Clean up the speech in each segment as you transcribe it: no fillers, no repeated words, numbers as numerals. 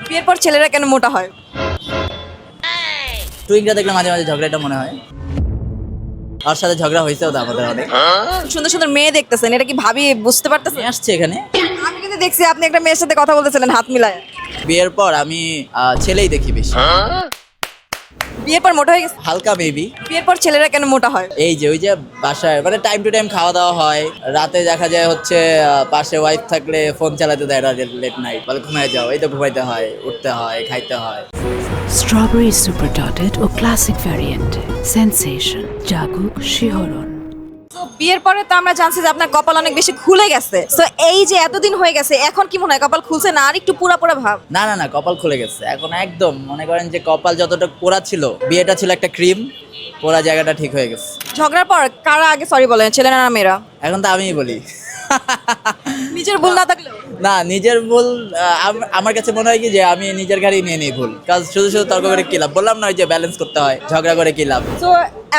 বিয়ের পর ছেলেরা কেন মোটা হয়? টুইংটা দেখলে মাঝে মাঝে ঝগড়াটা মনে হয়। ওর সাথে ঝগড়া হয়েছেও তো আমাদের অনেক। সুন্দর সুন্দর মেয়ে দেখতেছেন, এটা কি ভাবি বুঝতে পারতেছেন? নিয়ে আসছে এখানে। আমি কিন্তু দেখছি আপনি একটা মেয়ের সাথে কথা বলতেছিলেন হাত মিলায়। বিয়ের পর আমি ছেলেই দেখি বেশি। বিয়ের পর মোটা হয়ে গেছে? হালকা বেবি। বিয়ের পর ছেলেরা কেন মোটা হয়? এই যে ওই যে বাসায় মানে টাইম টু টাইম খাওয়া দাওয়া হয়, রাতে দেখা যায় হচ্ছে পাশে ওয়াইফ থাকলে ফোন চালাতে দেয় না, লেট নাইট বলে ঘুমায় যাও, এই তো ঘুমাইতে হয়, উঠতে হয়, খাইতে হয়। স্ট্রবেরি সুপার ডটেড ও ক্লাসিক ভ্যারিয়েন্টে সেন্সেশন জাগুক শিহরণ। তো বিয়ের পরে তো আমরা জানছি যে আপনার কপাল অনেক বেশি খুলে গেছে, তো এই যে এতদিন হয়ে গেছে এখন কি মনে হয় কপাল খুলছে না আর একটু পুরা পুরা ভাব? না না না, কপাল খুলে গেছে এখন একদম। মনে করেন যে কপাল যতটা পোড়া ছিল, বিয়েটা ছিল একটা ক্রিম, পোড়া জায়গাটা ঠিক হয়ে গেছে। ঝগড়ার পর কারা আগে সরি বলেন, ছেলেরা না মেয়েরা? এখন তো আমিই বলি। নিজের ভুল না থাকলেও? না, নিজের ভুল আমার কাছে মনে হয় কি যে আমি নিজের গাড়ি নিয়ে নিই ভুল কাজ, শুধু শুধু তর্ক করে কি লাভ? বললাম না ওই যে ব্যালেন্স করতে হয়, ঝগড়া করে কি লাভ? তো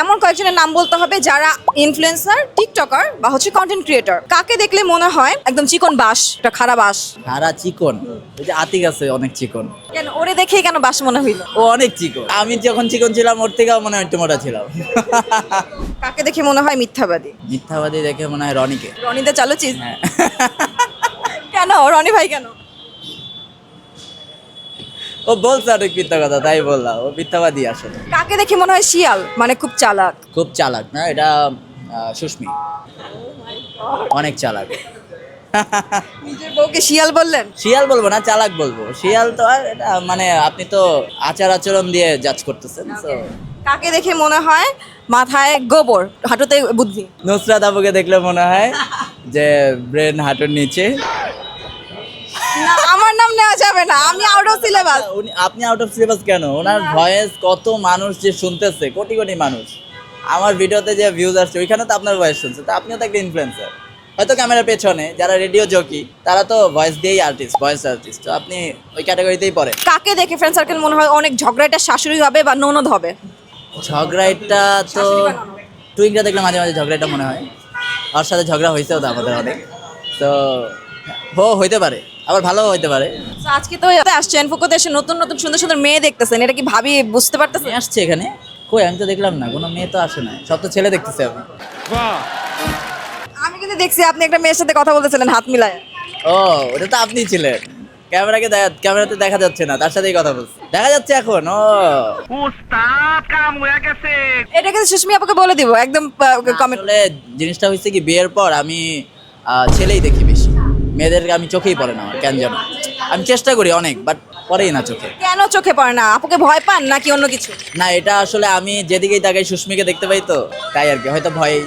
এমন কয়েকজনের নাম বলতে হবে যারা ইনফ্লুয়েন্সার, টিকটকার বা হচ্ছে কন্টেন্ট ক্রিয়েটর, কাকে দেখলে মনে হয় একদম চিকন বাস, একটা খারাপ বাস? সারা চিকন, ওই যে আতিক আছে অনেক চিকন। কেন ওরে দেখেই কেন বাস মনে হইলো? ও অনেক চিকন, আমি যখন চিকন ছিলাম ওর থেকেও মনে হয় একটু মোটা ছিলাম। কাকে দেখে মনে হয় মিথ্যাবাদী? মিথ্যাবাদী দেখে মনে হয় রনিকে। রনিদা চালু চিজ? হ্যাঁ। কেন রনি ভাই কেন? ও বলছে অনেক মিথ্যা কথা, তাই বললাম ও মিথ্যাবাদী আসলে। কাকে দেখে মনে হয় শিয়াল, মানে খুব চালাক? খুব চালাক না, এটা সুস্মি, অনেক চালাক। নিজের বউকে শিয়াল বললেন? শিয়াল বলবো না, চালাক বলবো। শিয়াল তো আর এটা মানে আপনি তো আচার আচরণ দিয়ে জাজ করতেছেন। So, কাকে দেখে মনে হয় মাথায় গোবর, হাঁটুতে বুদ্ধি? নুসরাত আপুকে দেখলে মনে হয় যে ব্রেন হাঁটুর নিচে। না, আমার নাম নেওয়া যাবে না, আমি আউট অফ সিলেবাস। আপনি আউট অফ সিলেবাস কেন? ওনার ভয়েস কত মানুষ যে শুনতেছে, কোটি কোটি মানুষ। আমার ভিডিওতে যে ভিউজ আসছে ওইখানে তো আপনার ভয়েস শুনছে, তো আপনিও তো একটা ইনফ্লুয়েন্সার। হয়তো ক্যামেরার পেছনে যারা রেডিও জকি তারা তো ভয়েস দিয়েই আর্টিস্ট, ভয়েস আর্টিস্ট, তো আপনি ওই ক্যাটাগরিতেই পড়ে। কাকে দেখে ফ্রেন্ড সার্কেল মনে হয় অনেক ঝগড়াটা শাশুড়ি হবে বা ননদ হবে? ঝগড়াটা তো টুইংটা দেখলে মাঝে মাঝে ঝগড়াটা মনে হয়। ওর সাথে ঝগড়া হয়েছেও তো আমাদের অনেক। তো হইতে পারে, আবার ভালো হইতে পারে। তো আজকে তো আসছেন ফুকুতে এসে নতুন নতুন সুন্দর সুন্দর মেয়ে দেখতেছেন, এটা কি ভাবি বুঝতে পারতেছেন? নিয়ে আসছে এখানে। কই, আমি তো দেখলাম না, কোনো মেয়ে তো আসে না, সব তো ছেলে দেখতেছি আমি। আমি কিন্তু দেখছি আপনি একটা মেয়ের সাথে কথা বলতেছিলেন হাত মিলায়। ও, ওটা তো আপনি ছিলেন। ক্যামেরাতে দেখা যাচ্ছে না, তার সাথেই কথা বলছি। দেখা যাচ্ছে এখন। ও এটা কিন্তু সুস্মি আপুকে বলে দিব একদম কমেন্ট। আসলে জিনিসটা হচ্ছে কি, বিয়ের পর আমি ছেলেই দেখি বেশি, মেয়েদেরকে আমি চোখেই পড়ে না আমার, কেন যেন। আমি চেষ্টা করি অনেক, বাট পড়েই না চোখে। কেন চোখে পড়ে না? আপুকে ভয় পান নাকি অন্য কিছু? না, এটা আসলে আমি যেদিকেই তাকাই সুস্মিকে দেখতে পাই, তো তাই আর কি, হয়তো ভয়েই।